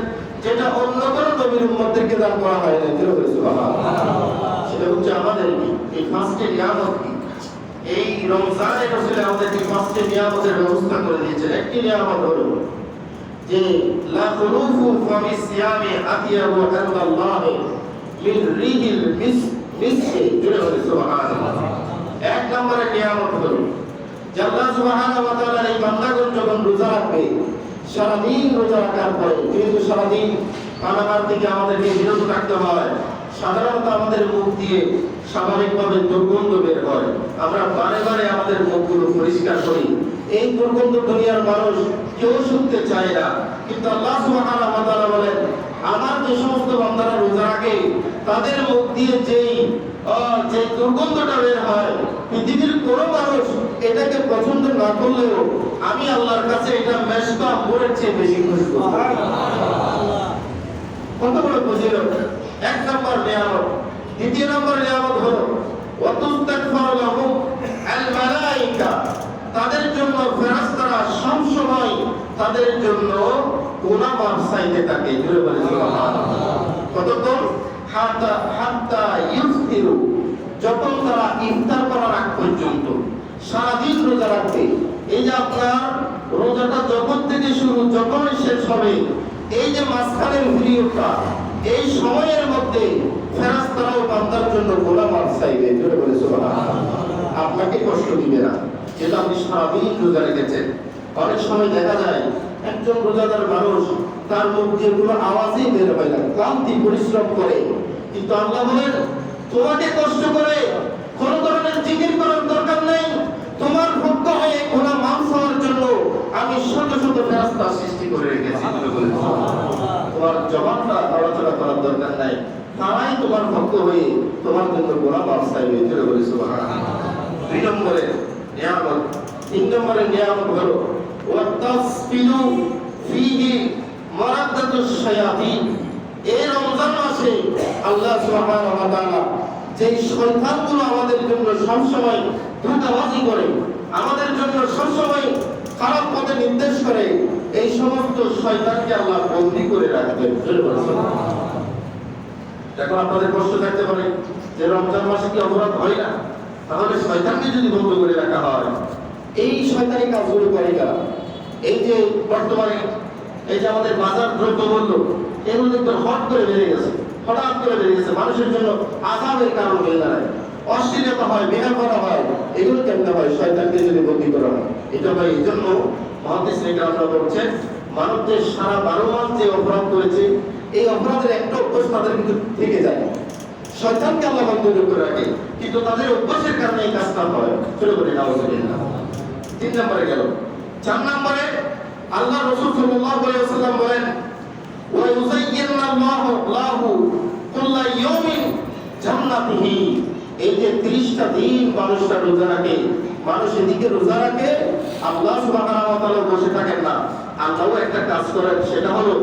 যেটা অন্য কোনো নবীর উম্মতদেরকে দান করা হয়নি। জোরে বলে সুবহানাল্লাহ। সেটা হচ্ছে আমাদের এই 5টি নিয়ামত কি? এই রমজানে রাসূল আমাদেরকে 5টি নিয়ামতের ব্যবস্থা করে দিয়েছেন। একটি নিয়ামত হলো যে লা খুলুফু ফামি সিয়ামি আতিয়াবু ইনদাল্লাহ মিন রিহিল মিসকি। জোরে বলে সুবহানাল্লাহ। এক নম্বরে নিয়ামত হলো যে আল্লাহ সুবহানাহু ওয়া তাআলা এই বান্দাগণ যখন রোজা রাখবে, সারা দিন রোজা রাখার পরে যেহেতু সারা দিন পানাহার থেকে আমাদেরকে বিরত থাকতে হয়, সাধারণত আমাদের মুখ দিয়ে স্বাভাবিকভাবে দুর্গন্ধ বের হয়। আমরা বারে বারে আমাদের মুখগুলো পরিষ্কার করি। এই দুর্গন্ধ দুনিয়ার মানুষ কেউ শুনতে চায় না, কিন্তু আল্লাহ সুবহানাহু ওয়া তাআলা বলেন, আমার যে সমস্ত বান্দারা রোজা রাখে তাদের মুখ দিয়ে যে দুর্গন্ধটা বের হয়, পৃথিবীর কোনো মানুষ এটাকে পছন্দ না করলেও আমি আল্লাহর কাছে এটা মেশকা আম্বরের চেয়ে বেশি খুশি। কত বড় ফজিলত! এক নম্বর নিয়ামত। দ্বিতীয় নম্বর নিয়ামত হলো ওয়াতুস্তাগফারু লাহুম আল মালায়েকা। তাদের জন্য ফেরেশতারা সব সময় তাদের জন্য গুনাহ মাফ চাইতে থাকে। জোরে বলে সুবহানাল্লাহ। কতক্ষণ? হাত্তা ইফতিরু, যখন তারা ইফতার করার আগ পর্যন্ত সারা দিন রোজা রাখবে। এই যে আপনার রোজাটা যখন থেকে শুরু যখন শেষ হবে, এই যে মাঝখানের ভিডিওটা, এই সময়ের মধ্যে ফেরেশতারাও বান্দার জন্য গুনাহ মাফ চাইবে। জোরে বলে সুবহানাল্লাহ। আপনাকে কষ্ট দিবে না, যেটা আপনি সারাদিন রোজা রেখেছেন। অনেক সময় দেখা যায় একজন রোজাদার মানুষ তার মুখ দিয়ে কোনো আওয়াজই বের হয় না, ক্লান্তি পরিশ্রম করে, কিন্তু আল্লাহ বলেন তোমাকে কষ্ট করে কোন ধরনের জিকির করার দরকার নেই। তোমার ভক্ত হয়ে গুনাহ মাফ হওয়ার জন্য আমি শত শত ফেরেশতা সৃষ্টি করে রেখেছি। তোমার জবানটা নড়াচড়া করার দরকার নাই, তারাই তোমার ভক্ত হয়ে তোমার জন্য গুনাহ মাফ চাইবে। জোরে বলে সুবহানাল্লাহ। দুই নম্বরে নিয়ামত। তিন নম্বরে নিয়ামত হলো ওয়াতাসফিলু ফীহি মারাদাতুশ শায়াতিন। এই রমজান মাসে আল্লাহ সুবহানাহু ওয়া তাআলা যেই শয়তানগুলো আমাদের জন্য সব সময় ধোঁকাবাজি করে, আমাদের জন্য সব সময় খারাপ পথে নির্দেশ করে, এই সমস্ত শয়তানকে আল্লাহ বন্দী করে রাখবেন। এখন আপনাদের প্রশ্ন থাকতে পারে যে রমজান মাসে কি অপরাধ হয় না? তাহলে শয়তানকে যদি বন্ধ করে রাখা হয়, এই শয়তানি কাজগুলো করে কারা? এই যে বর্তমানে এই যে আমাদের বাজার দ্রব্যমূল্য, এগুলো দেখবেন হঠাৎ করে বেড়ে গেছে, মানুষের জন্য আযাবের কারণ হয়ে দাঁড়ায়। অশ্লীলতা হয়, বিনা করা হয়, এগুলো কেমনে হয়? শয়তানকে যদি বন্দী করা হয়। এটা হয় এই জন্য মুহাদ্দিসিনে কেরামরা বলছেন, মানবদের সারা 12 মাস যে অপরাধ করেছে, এই অপরাধের একটা অভ্যাস তাদের কিন্তু থেকে যায়। শয়তানকে আল্লাহ বন্ধ করে রাখে, কিন্তু তাদের অভ্যাসের কারণে এই কাজটা হয়। চলে বলি নাউযুবিল্লাহ। 3 নম্বরে গেল। 4 নম্বরে আল্লাহ রাসূল সাল্লাল্লাহু আলাইহি ওয়াসাল্লাম বলেন, ওয়া ইউযায়্যিনুল্লাহু লাহু কুল্লা ইয়াউমিন জান্নাতিহি। এই যে 30টা দিন মানুষটা রোজা রাখে, মানুষ এদিকে রোজা রাখে, আল্লাহ সুবহানাহু ওয়া তাআলা বসে থাকেন না। আল্লাহও একটা কাজ করেন, সেটা হলো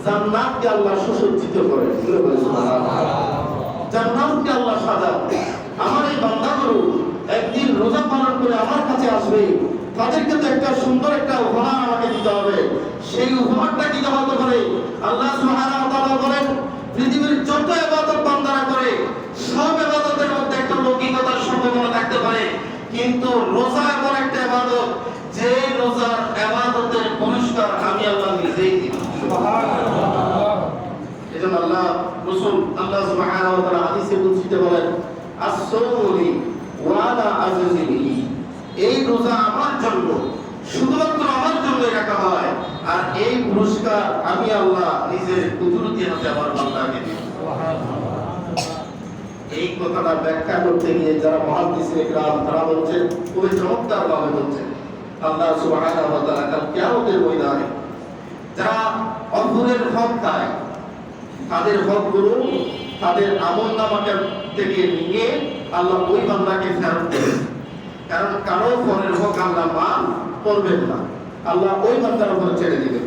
জান্নাতকে আল্লাহ সুসজ্জিত করেন। সুবহানাল্লাহ। জান্নাতকে আল্লাহ সাজান। আমার এই বান্দাগুলো একদিন রোজা পালন করে আমার কাছে আসবে, তাদেরকে তো একটা সুন্দর একটা উপহার আমাকে দিতে হবে। সেই উপহারটা কি হতে পারে? আল্লাহ সুবহানাহু ওয়া তাআলা বলেন, পৃথিবীর যত ইবাদত বান্দারা করে সব ইবাদতের মধ্যে একটা লৌকিকতার সম্ভাবনা থাকতে পারে, কিন্তু রোজা এমন একটা ইবাদত যে রোজার ইবাদতের পুরস্কার আমি আল্লাহ নিজেই দিই। সুবহানাল্লাহ। এজন্য আল্লাহ রাসূল আল্লাহ সুবহানাহু ওয়া তাআলা হাদিসে কুদসিতে বলেন, আস-সাওমু লি ওয়া আনা আজজি বিহি। এই রোজা আমার জন্য, শুধুমাত্র আমার জন্যই রাখা হয়, আর এই পুরস্কার আমি আল্লাহ নিজের কুদরতি হাতে আমার বান্দাকে দিই। এই কথাটা ব্যাখ্যা করতে গিয়ে যারা মুহাদ্দিসিন ইকরাম তারা বলছেন, খুবই চমৎকার ভাবে বলছেন, আল্লাহ সুবহানাহু ওয়া তাআলা কাল কিয়ামতের ময়দানে যারা অন্যের হক খায়, তাদের হকগুলো তাদের আমলনামাটা থেকে নিয়ে আল্লাহ ওই বান্দাকে ফেরত দেবেন। কারণ কারো পরের হক আল্লাহ মাফ করবেন না, আল্লাহ ওই বান্দার উপর ছেড়ে দিবেন।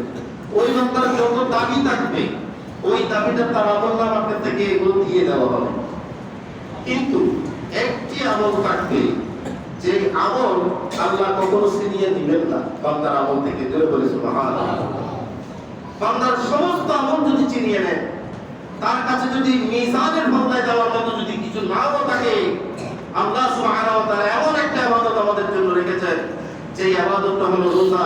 ওই বান্দার যত দাবি থাকবে ওই দাবিটা তার আমলনামা থেকে এগুলো দিয়ে দেওয়া হবে। কিন্তু একটি আমল থাকবে যে আমল আল্লাহ কখনো ছিনিয়ে দিবেন না বান্দার আমল থেকে। জোরে বলে সুবহানাল্লাহ। বান্দার সমস্ত আমল যদি চিনিয়ে নেন, তার কাছে যদি মিজানের পাল্লায় দেওয়ার মতো যদি কিছু নাও থাকে, আল্লাহ সুবহানাহু ওয়া তাআলা এমন একটা ইবাদত আমাদের জন্য রেখেছেন যে ইবাদতটা হলো রোজা।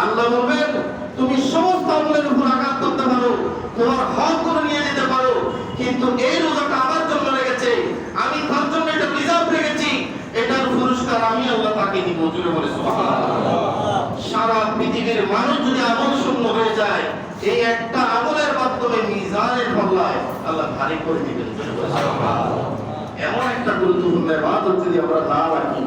আল্লাহ বলবেন, তুমি সমস্ত আমলের উপর আঘাত করতে পারো, তোমার হকগুলো নিয়ে যেতে পারো, কিন্তু এই রোজাটা আমার জন্য রেখেছে, আমি তার জন্য এটা রিজার্ভ রেখেছি, এটার পুরস্কার আমি আল্লাহ তাকে দিব। জোরে বলে সুবহানাল্লাহ। সারা পৃথিবীর মানুষ যদি আমল শূন্য হয়ে যায়, এই একটা আমলের মাধ্যমে মিজানের পাল্লায় আল্লাহ ভারী করে দিবেন। এমন একটা গুরুত্বপূর্ণ ইবাদত যদি আমরা না রাখি,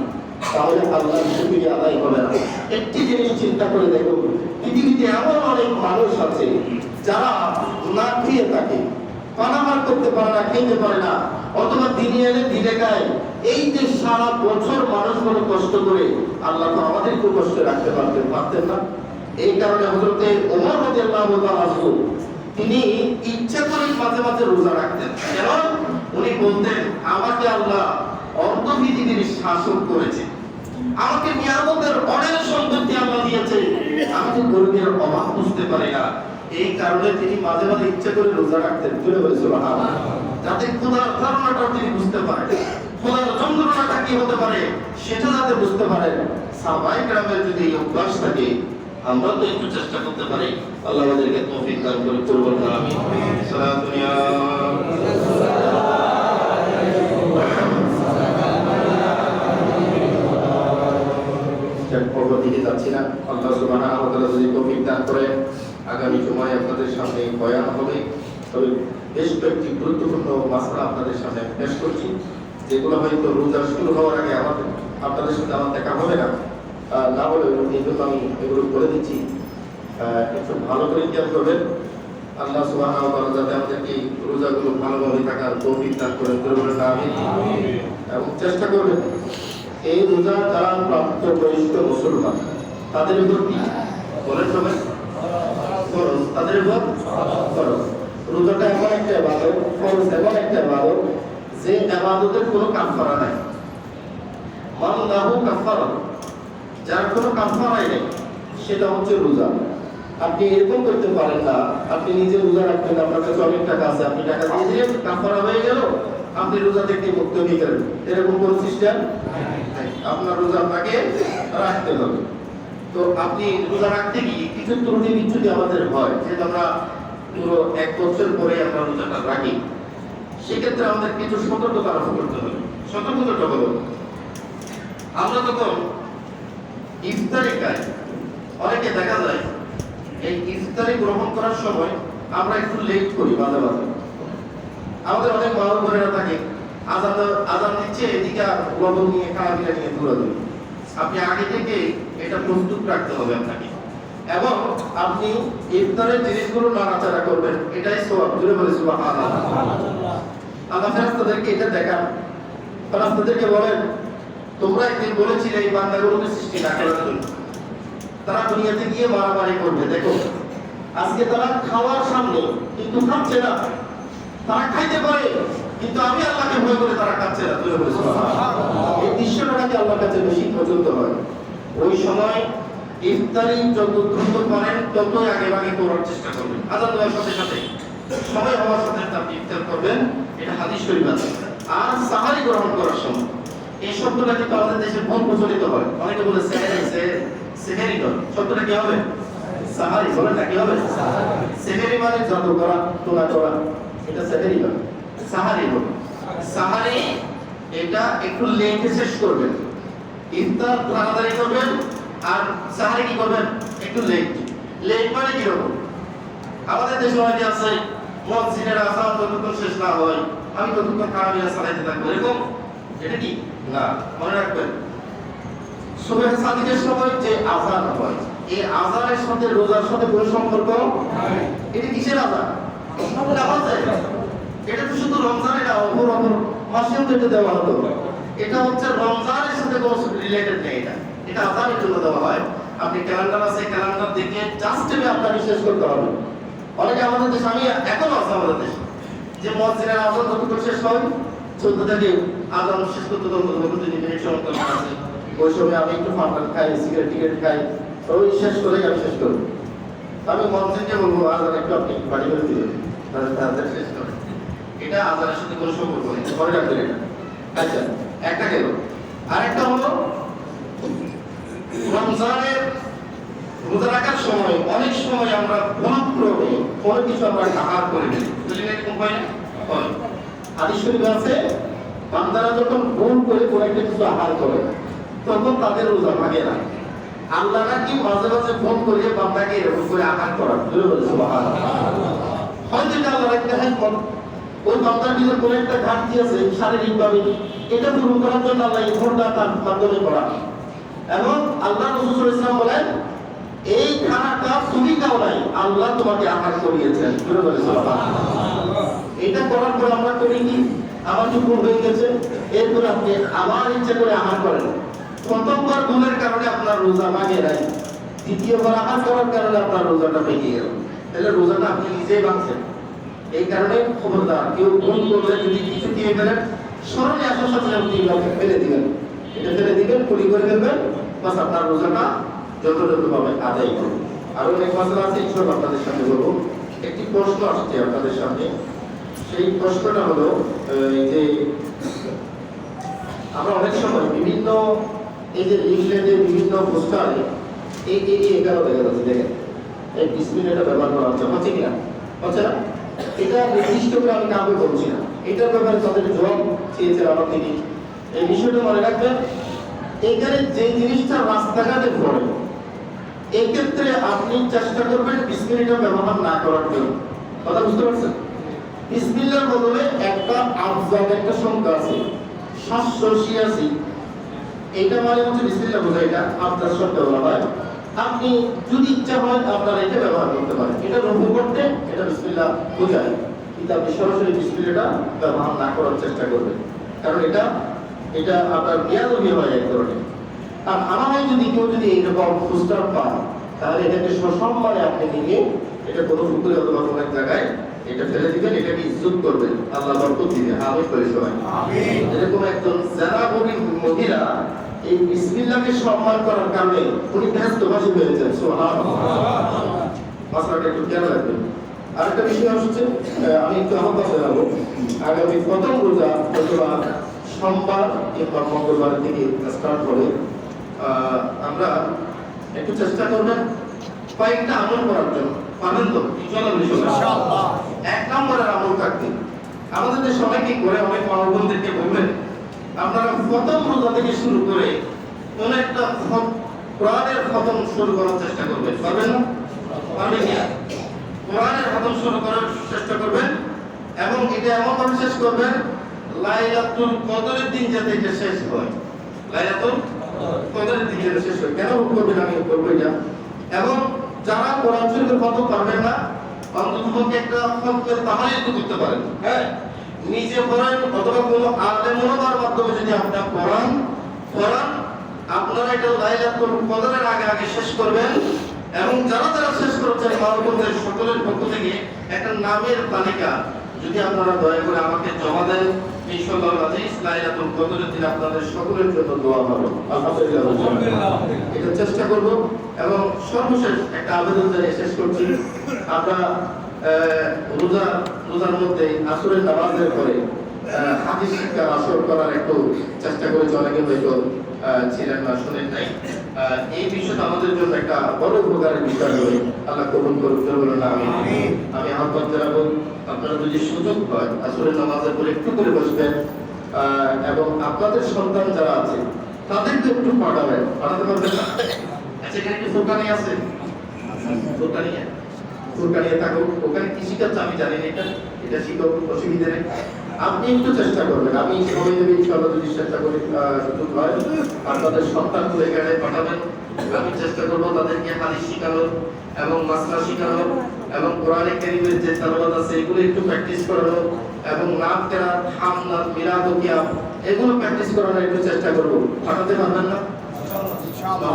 তাহলে আল্লাহর শুকরিয়া আদায় হবে না। একটি জিনিস চিন্তা করে দেখুন, পৃথিবীতে এমন অনেক মানুষ আছে যারা না খেয়ে থাকে, পানাহার করতে পারে না, খেতে পারে না, অথবা দিনে এনে দিনে খায়। এই যে সারা বছর মানুষগুলো কষ্ট করে, আল্লাহ তো আমাদেরকে কষ্ট রাখতে পারতেন না। এই কারণে হযরতে ওমর রাদিয়াল্লাহু তাআলা আনহু তিনি ইচ্ছা করে মাঝে মাঝে রোজা রাখতেন। কারণ উনি বলতেন, আমাকে আল্লাহ অর্ধ পৃথিবীর শাসক করেছে, আমাকে নিয়ামতের অনেক সম্পত্তি আল্লাহ দিয়েছে, আমি তো গরিবের অভাব বুঝতে পারি না। এই কারণে তিনি মাঝে মাঝে ইচ্ছা করে রোজা রাখতেন। জোরে বলে সুবহানাল্লাহ। যাতে খোদার ধারণাটা তিনি বুঝতে পারেন, খোদার যন্ত্রণাটা কি হতে পারে সেটা যাতে বুঝতে পারেন। সাহাবায়ে কেরামের যদি এই অভ্যাস থাকে, আমরা তো একটু চেষ্টা করতে পারি। আল্লাহ আমাদেরকে তৌফিক দান করে করবেন। আমিন। সালাতু ইয়া দিকে যাচ্ছি না। আল্লাহ সুবহানাহু ওয়া তাআলা যদি তৌফিক দান করে আগামী জুমায় আপনাদের সামনে বয়ান হবে। তবে বেশ কয়েকটি গুরুত্বপূর্ণ মাসলা আপনাদের সামনে পেশ করছি, যেগুলো হয়তো রোজা শুরু হওয়ার আগে আপনাদের সাথে আমার দেখা হবে না, না বলে এই জন্য আমি এগুলো বলে দিচ্ছি। একটু ভালো করে খেয়াল করবেন। আল্লাহ সুবহানাহু ওয়া তাআলা যাতে আমাদেরকে রোজাগুলো ভালোভাবে থাকার তৌফিক দান করেন। আমিন। এবং চেষ্টা করবেন এই রোজা যারা প্রাপ্তবয়স্ক মুসলমান তাদের উপর কি বলেন সবাই ফরজ, তাদের উপর ফরজ। রোজাটা এমন একটা ইবাদত, ফরজ এমন একটা ইবাদত যে ইবাদতের কোনো কাফারা নাই। মান লাহু কাফারা, যার কোনো কাফারাই নেই, সেটা হচ্ছে রোজা। আপনি এরকম করতে পারেন না, আপনি নিজে রোজা রাখবেন, আপনার কাছে অনেক টাকা আছে, আপনি টাকা দিয়ে দিলেন, কাফারা হয়ে গেল, আপনি রোজা থেকে মুক্ত হয়ে গেলেন, এরকম কোন সিস্টেম নাই। আপনার রোজা আপনাকে রাখতে হবে। তো আপনি রোজা রাখতে গিয়ে কিছু ত্রুটি বিচ্যুতি আমাদের হয়, যেহেতু আমরা পুরো 1 বছর পরে আমরা রোজাটা রাখি, সেক্ষেত্রে আমাদের কিছু সতর্কতা আরোপ করতে হবে। সতর্কতাটা হলো, আমরা যখন ইফতারি খাই, অনেকে দেখা যায় এই ইফতারি গ্রহণ করার সময় আমরা একটু লেট করি মাঝে মাঝে। আমাদের অনেক মা বোনেরা থাকে, আজান দিচ্ছে, এদিকে লবণ নিয়ে খাওয়া-দাওয়া নিয়ে দৌড়াদৌড়ি। আপনি আগে থেকে এটা প্রস্তুত রাখতে হবে আপনাকে, এবং আপনি ইফতারের জিনিসগুলো নাড়াচাড়া করবেন, এটাই সওয়াব। জোরে বলে সুবহানাল্লাহ। আল্লাহ ফেরেশতাদেরকে এটা দেখান, ফেরেশতাদেরকে বলেন, তোমরা একদিন বলেছিলে এই বান্দাগুলোকে সৃষ্টি না করার জন্য, তারা দুনিয়াতে গিয়ে মারামারি করবে। দেখো আজকে তারা খাওয়ার সামনে কিন্তু খাচ্ছে না, তারা খাইতে পারে কিন্তু আমি আল্লাহকে ভয় করে তারা খাচ্ছে না। জোরে বলে সুবহানাল্লাহ। এই দৃশ্যটা নাকি আল্লাহর কাছে বেশি পছন্দ হয়। ওই সময় ইফতারি যত দ্রুত পারেন ততই আগে ভাগে করার চেষ্টা করবেন। আজান দেওয়ার সাথে সাথে, সময় হওয়ার সাথে সাথে আপনি ইফতার করবেন, এটা হাদিস শরীফ আছে। আর সাহারি গ্রহণ করার সময়, এই শব্দটা কিন্তু আমাদের দেশে বহু প্রচলিত হয়। অনেকে বলে সেহেরি নয়, শব্দটা কি হবে? সাহারি। বলেন না কি হবে? সেহেরি মানে জাদু করা, তোলা করা, এটা সেহেরি নয়, সাহারি হবে। সাহারি এটা একটু লেটে শেষ করবেন, ইফতার তাড়াতাড়ি করবেন আর সাহারি কি করবেন একটু লেট। লেট মানে কি রকম? আমাদের দেশে অনেকে আছে মসজিদের আযান যতক্ষণ শেষ না হয় আমি ততক্ষণ কামিয়া চালাইতে থাকবো, এরকম? এটা কি না, মনে রাখবেন সুবহ সাদিকের সময় যে আযান হয় এই আযানের সাথে রোজার সাথে কোনো সম্পর্ক নাই। এটা কিসের আযান? নামাজের। এটা তো শুধু রমজানে না, অপর মাসেও যেটা দেওয়া হতো। এটা হচ্ছে রমজানের সাথে কোনো রিলেটেড নেই। এটা আযানের জন্য দেওয়া হয়। আপনি ক্যালেন্ডার আছে, ক্যালেন্ডার দেখে জাস্ট টাইমে আপনাকে শেষ করতে হবে। অনেকে আমাদের দেশে, আমি এখনো আছে আমাদের দেশে, যে মসজিদের আযান যতক্ষণ শেষ হয় চলতে থাকে, আযান শেষ করতে ততক্ষণ 2 মিনিট সময় আছে। ওই সময় আমি একটু ফান্ডাল খাই, সিগারেট টিকেট খাই, ওই শেষ করেই আমি শেষ করবো। আমি মসজিদকে বলবো আযান একটু আপনি বাড়ি করে দিবেন, তাড়াতাড়ি শেষ করেন। এটা আযানের সাথে কোনো সম্পর্ক নেই, মনে রাখবেন এটা। আচ্ছা, একটা গেল। আরেকটা হলো রমজানের রোজা রাখার সময় অনেক সময় আমরা ভুলক্রমে কোনো কিছু আমরা আহার করে ফেলি, বুঝলেন? এরকম হয় না? হয়। হাদিস শরীফে আছে বান্দারা যখন ভুল করে কোনো একটা কিছু আহার করে তখন তাদের রোজা ভাঙে না। আল্লাহ নাকি মাঝে মাঝে ফোন করিয়ে বান্দাকে এরকম করে আহার করার জন্য বলে সুবহানাল্লাহ। হয়তো এটা আল্লাহর একটা হিকমত, ওই বান্দার ভিতরে কোনো একটা ঘাটতি আছে শারীরিকভাবে, এটা পূরণ করার জন্য আল্লাহ এই ফোনটা তার মাধ্যমে করা। এবং আল্লাহ রাসূল সাল্লাল্লাহু আলাইহি ওয়াসাল্লাম বলেন এই খানাটা তুমি খাও নাই, আল্লাহ তোমাকে আহার করিয়েছেন। এটা করার পর আমরা করি কি, আমার যে ভুল হয়ে গেছে এরপর আপনি আবার ইচ্ছা করে আহার করেন। প্রথমবার ভুলের কারণে আপনার রোজা ভাঙে নাই, দ্বিতীয়বার আহার করার কারণে আপনার রোজাটা ভেঙে গেল। তাহলে রোজাটা আপনি নিজেই ভাঙছেন। এই কারণে খবরদার, কেউ ভুল করলে যদি কিছু দিয়ে ফেলেন স্মরণে আসার সাথে সাথে ফেলে দিবেন, এটা ফেলে দিবেন, কুলি করে ফেলবেন, বাস আপনার রোজাটা যথাযথভাবে আদায় করুন। আরো অনেক মাসলা আছে, ইনশাআল্লাহ আপনাদের সামনে বলবো। একটি প্রশ্ন আসছে আপনাদের সামনে, সেই প্রশ্নটা হলো যে আমরা অনেক সময় বিভিন্ন এই যে লিফলেটে বিভিন্ন পোস্টারে এই 11 দেখা যাচ্ছে, দেখেন এই বিসমিল্লাহটা ব্যবহার করা হচ্ছে কিনা? হচ্ছে না? এটা নির্দিষ্ট করে আমি কাউকে বলছি না, এটার ব্যাপারে তাদের জবাব চেয়েছে আমার থেকে। এই বিষয়টা মনে রাখবেন, এখানে যে জিনিসটা রাস্তাঘাটে পড়ে এই ক্ষেত্রে আপনি চেষ্টা করবেন বিসমিল্লাহ ব্যবহার না করার জন্য। কথা বুঝতে পারছেন? বিসমিল্লাহর বদলে একটা আফজাল একটা সংখ্যা আছে 786, এটা মানে হচ্ছে বিসমিল্লাহ বোঝায়, এটা আফজাল শব্দ বলা হয়। আপনি যদি ইচ্ছা হয় আপনারা এটা ব্যবহার করতে পারেন, এটা রফু করতে এটা বিসমিল্লাহ বোঝায়, কিন্তু আপনি সরাসরি বিসমিল্লাহটা ব্যবহার না করার চেষ্টা করবেন, কারণ এটা আপনার বেয়াদবি হয় এক ধরনের। আর আমার হয় যদি কেউ যদি এইরকম পোস্টার পান তাহলে এটাকে সসম্মানে আপনি নিয়ে এটা কোনো পুকুরে অথবা কোনো এক জায়গায় এটা ফেলে দিবেন, এটাকে ইজ্জত করবেন, আল্লাহ বরকত দিবে। আমি করি সবাই আমিন। এরকম একজন জানাবী মহিলা এই বিসমিল্লাহকে সম্মান করার কারণে উনি ব্যস্তভাষী হয়েছেন, সুবহানাল্লাহ। মাসলাটা একটু খেয়াল রাখবেন। আরেকটা বিষয় হচ্ছে, আমি একটু আহ্বান জানাবো, আগামী প্রথম রোজা অথবা সোমবার কিংবা মঙ্গলবার থেকে স্টার্ট হবে, আমরা একটু চেষ্টা করবেন কয়েকটা আমল করার জন্য। পারেন তো? ইনশাআল্লাহ। 1 নম্বরের আমল থাকবে, আমাদের যে সবাইকে করে অনেক মা-বোনদেরকে বলবেন আপনারা প্রথম রোজা থেকে শুরু করে কোন একটা কোরআনের খতম শুরু করার চেষ্টা করবেন। পারবেন না? পারবেন না? কোরআনের খতম শুরু করার চেষ্টা করবেন এবং এটা এমনভাবে শেষ করবেন লাইলাতুল কদরের দিন যাতে এটা শেষ হয়। লাইলাতুল কদরের দিন যাতে শেষ হয়। কেন করবেন আমি বলবো এটা। এবং যারা কোরআন শরীফের খতম পারবেন না অন্তত একটা খতমের তাহলিল করতে পারেন। হ্যাঁ, নিজে পড়েন অথবা কোনো আলেম ওলামার মাধ্যমে যদি আপনি পড়ান আপনারা এটা লাইলাতুল কদরের আগে শেষ করবেন। এবং যারা শেষ করেছেন মা-বোনদের সকলের পক্ষ থেকে একটা নামের তালিকা যদি আপনারা দয়া করে আমাকে জমা দেন, ইনশাআল্লাহ আজিজ লাইলাতুল কদরের দিন আপনাদের সকলের জন্য দোয়া হবে। আলহামদুলিল্লাহ, এটা চেষ্টা করব। এবং সর্বশেষ একটা আবেদন জানিয়ে শেষ করছি, আমরা রোজার মধ্যে আসরের নামাজের পরে হাদিস শিক্ষার আসর করার একটু চেষ্টা করেছি, অনেকে হয়তো ছিলেন না, শুনেন নাই। এই বিষয়টা আমাদের জন্য একটা বড় উপকারের বিষয় হবে। আল্লাহ কবুল করুন, বলুন আমিন। আমি আহ্বান জানাবো আপনারা যদি সুযোগ হয় আসরের নামাজের পরে একটু করে বসবেন এবং আপনাদের সন্তান যারা আছে তাদেরকে একটু পাঠাবেন, পাঠাতে পারবেন না? আচ্ছা, এখানে কি ফুরকানি আছে? ফুরকানি থাকুক, ওখানে কি শিখাচ্ছে আমি জানি না, এটা শিখো, অসুবিধা নেই। আপনি একটু চেষ্টা করবেন, আমি সময় দেবো ইনশাআল্লাহ, যদি চেষ্টা করি সুযোগ হয় আপনাদের সন্তানগুলো এখানে পাঠাবেন। আমি চেষ্টা করবো তাদেরকে হাদিস শিখানো এবং মাসলা শিখানো এবং কোরআনে কারীমের যে তেলাওয়াত আছে এগুলো একটু প্র্যাকটিস করানো এবং নাম কেরাত, হামদ, মিলাদ ও কিয়াম এগুলো প্র্যাকটিস করানোর একটু চেষ্টা করব। পাঠাতে পারবেন না? ইনশাআল্লাহ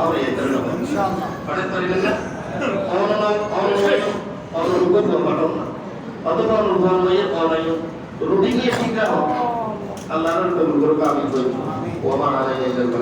ইনশাআল্লাহ পাঠাতে পারবেন না? অনুরূপ পাঠাও না, অথবা অনুভব নয় অনয় রুটিন নিয়ে শিখা হোক। আল্লাহর কবুল করুক, আমিন। ওয়া মা আলাইনা ইল্লাল